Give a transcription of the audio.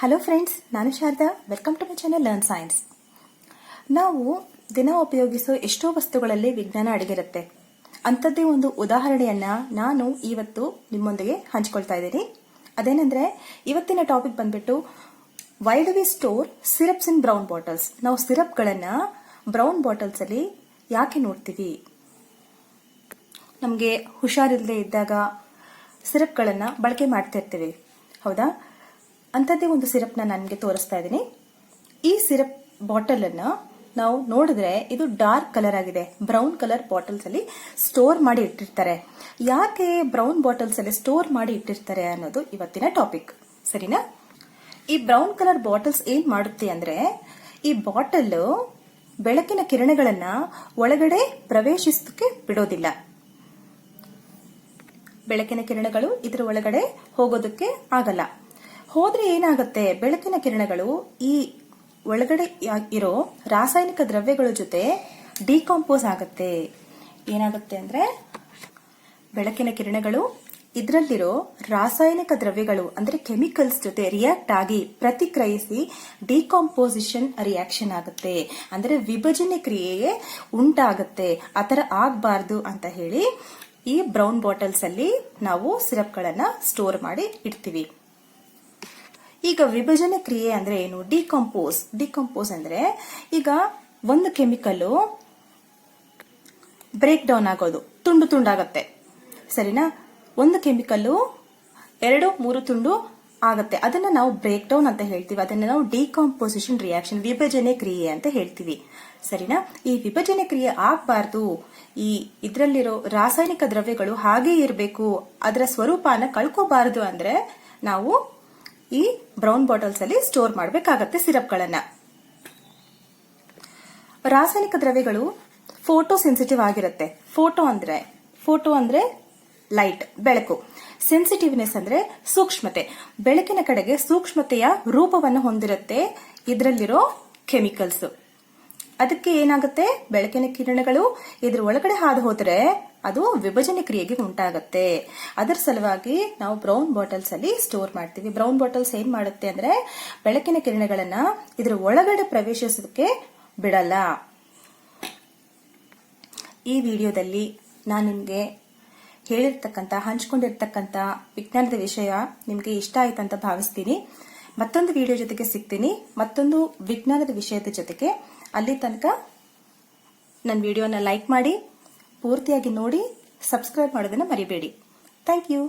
Hello friends, ನಾನು Sharada. Welcome to my channel learn science. ನಾವು ದಿನ ಉಪಯೋಗಿಸೋ ಎಷ್ಟೋ ವಸ್ತುಗಳಲ್ಲಿ ವಿಜ್ಞಾನ ಅಡಗಿರುತ್ತೆ. ಅಂಥದ್ದೇ ಒಂದು ಉದಾಹರಣೆಯನ್ನ ನಾನು ಇವತ್ತು ನಿಮ್ಮೊಂದಿಗೆ ಹಂಚ್ಕೊಳ್ತಾ ಇದ್ದೀನಿ. ಅದೇನೆಂದ್ರೆ, ಇವತ್ತಿನ ಟಾಪಿಕ್ ಬಂದ್ಬಿಟ್ಟು why do we store syrups in brown bottles. ನಾವು ಸಿರಪ್ಗಳನ್ನ ಬ್ರೌನ್ ಬಾಟಲ್ಸ್ ಅಲ್ಲಿ ಯಾಕೆ ನೋಡ್ತೀವಿ? ನಮಗೆ ಹುಷಾರಿಲ್ಲದೆ ಇದ್ದಾಗ ಸಿರಪ್ಗಳನ್ನ ಬಳಕೆ ಮಾಡ್ತಾ ಇರ್ತೀವಿ, ಹೌದಾ? ಅಂಥದ್ದೇ ಒಂದು ಸಿರಪ್ನ ನನಗೆ ತೋರಿಸ್ತಾ ಇದ್ದೀನಿ. ಈ ಸಿರಪ್ ಬಾಟಲ್ ಅನ್ನ ನಾವು ನೋಡಿದ್ರೆ ಇದು ಡಾರ್ಕ್ ಕಲರ್ ಆಗಿದೆ. ಬ್ರೌನ್ ಕಲರ್ ಬಾಟಲ್ಸ್ ಅಲ್ಲಿ ಸ್ಟೋರ್ ಮಾಡಿ ಇಟ್ಟಿರ್ತಾರೆ. ಯಾಕೆ ಬ್ರೌನ್ ಬಾಟಲ್ಸ್ ಅಲ್ಲಿ ಸ್ಟೋರ್ ಮಾಡಿ ಇಟ್ಟಿರ್ತಾರೆ ಅನ್ನೋದು ಇವತ್ತಿನ ಟಾಪಿಕ್, ಸರಿನಾ? ಈ ಬ್ರೌನ್ ಕಲರ್ ಬಾಟಲ್ಸ್ ಏನ್ ಮಾಡುತ್ತೆ ಅಂದ್ರೆ, ಈ ಬಾಟಲ್ ಬೆಳಕಿನ ಕಿರಣಗಳನ್ನ ಒಳಗಡೆ ಪ್ರವೇಶಿಸೋದಕ್ಕೆ ಬಿಡೋದಿಲ್ಲ. ಬೆಳಕಿನ ಕಿರಣಗಳು ಇದರ ಒಳಗಡೆ ಹೋಗೋದಕ್ಕೆ ಆಗಲ್ಲ. ಹೋದ್ರೆ ಏನಾಗುತ್ತೆ, ಬೆಳಕಿನ ಕಿರಣಗಳು ಈ ಒಳಗಡೆ ಇರೋ ರಾಸಾಯನಿಕ ದ್ರವ್ಯಗಳ ಜೊತೆ ಡಿಕಾಂಪೋಸ್ ಆಗುತ್ತೆ. ಏನಾಗುತ್ತೆ ಅಂದ್ರೆ, ಬೆಳಕಿನ ಕಿರಣಗಳು ಇದರಲ್ಲಿರೋ ರಾಸಾಯನಿಕ ದ್ರವ್ಯಗಳು ಅಂದ್ರೆ ಕೆಮಿಕಲ್ಸ್ ಜೊತೆ ರಿಯಾಕ್ಟ್ ಆಗಿ ಪ್ರತಿಕ್ರಿಯಿಸಿ ಡಿಕಾಂಪೋಸಿಷನ್ ರಿಯಾಕ್ಷನ್ ಆಗುತ್ತೆ. ಅಂದ್ರೆ ವಿಭಜನೆ ಕ್ರಿಯೆಯೇ ಉಂಟಾಗುತ್ತೆ. ಆತರ ಆಗಬಾರ್ದು ಅಂತ ಹೇಳಿ ಈ ಬ್ರೌನ್ ಬಾಟಲ್ಸ್ ಅಲ್ಲಿ ನಾವು ಸಿರಪ್ಗಳನ್ನ ಸ್ಟೋರ್ ಮಾಡಿ ಇಡ್ತೀವಿ. ಈಗ ವಿಭಜನೆ ಕ್ರಿಯೆ ಅಂದ್ರೆ ಏನು? ಡಿಕಂಪೋಸ್ ಅಂದ್ರೆ, ಈಗ ಒಂದು ಕೆಮಿಕಲ್ ಬ್ರೇಕ್ ಡೌನ್ ಆಗೋದು, ತುಂಡು ತುಂಡಾಗತ್ತೆ, ಸರಿನಾ? ಒಂದು ಕೆಮಿಕಲ್ 2-3 ತುಂಡು ಆಗತ್ತೆ. ಅದನ್ನ ನಾವು ಬ್ರೇಕ್ ಡೌನ್ ಅಂತ ಹೇಳ್ತೀವಿ. ಅದನ್ನ ನಾವು ಡಿಕಾಂಪೋಸಿಷನ್ ರಿಯಾಕ್ಷನ್, ವಿಭಜನೆ ಕ್ರಿಯೆ ಅಂತ ಹೇಳ್ತೀವಿ, ಸರಿನಾ? ಈ ವಿಭಜನೆ ಕ್ರಿಯೆ ಆಗಬಾರ್ದು, ಈ ಇದರಲ್ಲಿರೋ ರಾಸಾಯನಿಕ ದ್ರವ್ಯಗಳು ಹಾಗೆ ಇರಬೇಕು, ಅದರ ಸ್ವರೂಪನ ಕಳ್ಕೋಬಾರದು ಅಂದ್ರೆ ನಾವು ಈ ಬ್ರೌನ್ ಬಾಟಲ್ಸ್ ಅಲ್ಲಿ ಸ್ಟೋರ್ ಮಾಡಬೇಕಾಗತ್ತೆ ಸಿರಪ್ಗಳನ್ನ. ರಾಸಾಯನಿಕ ದ್ರವ್ಯಗಳು ಫೋಟೋ ಸೆನ್ಸಿಟಿವ್ ಆಗಿರುತ್ತೆ. ಫೋಟೋ ಅಂದ್ರೆ ಲೈಟ್, ಬೆಳಕು. ಸೆನ್ಸಿಟಿವ್ನೆಸ್ ಅಂದ್ರೆ ಸೂಕ್ಷ್ಮತೆ, ಬೆಳಕಿನ ಕಡೆಗೆ ಸೂಕ್ಷ್ಮತೆಯ ರೂಪವನ್ನು ಹೊಂದಿರುತ್ತೆ ಇದರಲ್ಲಿರೋ ಕೆಮಿಕಲ್ಸ್. ಅದಕ್ಕೆ ಏನಾಗುತ್ತೆ, ಬೆಳಕಿನ ಕಿರಣಗಳು ಇದ್ರ ಒಳಗಡೆ ಹಾದು ಹೋದ್ರೆ ಅದು ವಿಭಜನೆ ಕ್ರಿಯೆಗೆ ಉಂಟಾಗುತ್ತೆ. ಅದರ ಸಲುವಾಗಿ ನಾವು ಬ್ರೌನ್ ಬಾಟಲ್ಸ್ ಅಲ್ಲಿ ಸ್ಟೋರ್ ಮಾಡ್ತೀವಿ. ಬ್ರೌನ್ ಬಾಟಲ್ಸ್ ಏನ್ ಮಾಡುತ್ತೆ ಅಂದ್ರೆ, ಬೆಳಕಿನ ಕಿರಣಗಳನ್ನ ಇದ್ರ ಒಳಗಡೆ ಪ್ರವೇಶಿಸೋದಕ್ಕೆ ಬಿಡಲ್ಲ. ಈ ವಿಡಿಯೋದಲ್ಲಿ ನಾನು ನಿಮ್ಗೆ ಹಂಚ್ಕೊಂಡಿರ್ತಕ್ಕಂಥ ವಿಜ್ಞಾನದ ವಿಷಯ ನಿಮ್ಗೆ ಇಷ್ಟ ಆಯ್ತು ಅಂತ ಭಾವಿಸ್ತೀನಿ. ಮತ್ತೊಂದು ವಿಡಿಯೋ ಜೊತೆಗೆ ಸಿಗ್ತೀನಿ, ಮತ್ತೊಂದು ವಿಜ್ಞಾನದ ವಿಷಯದ ಜೊತೆಗೆ. ಅಲ್ಲಿ ತನಕ ನನ್ನ ವಿಡಿಯೋನ ಲೈಕ್ ಮಾಡಿ, ಪೂರ್ತಿಯಾಗಿ ನೋಡಿ, ಸಬ್ಸ್ಕ್ರೈಬ್ ಮಾಡೋದನ್ನ ಮರಿಬೇಡಿ. Thank you.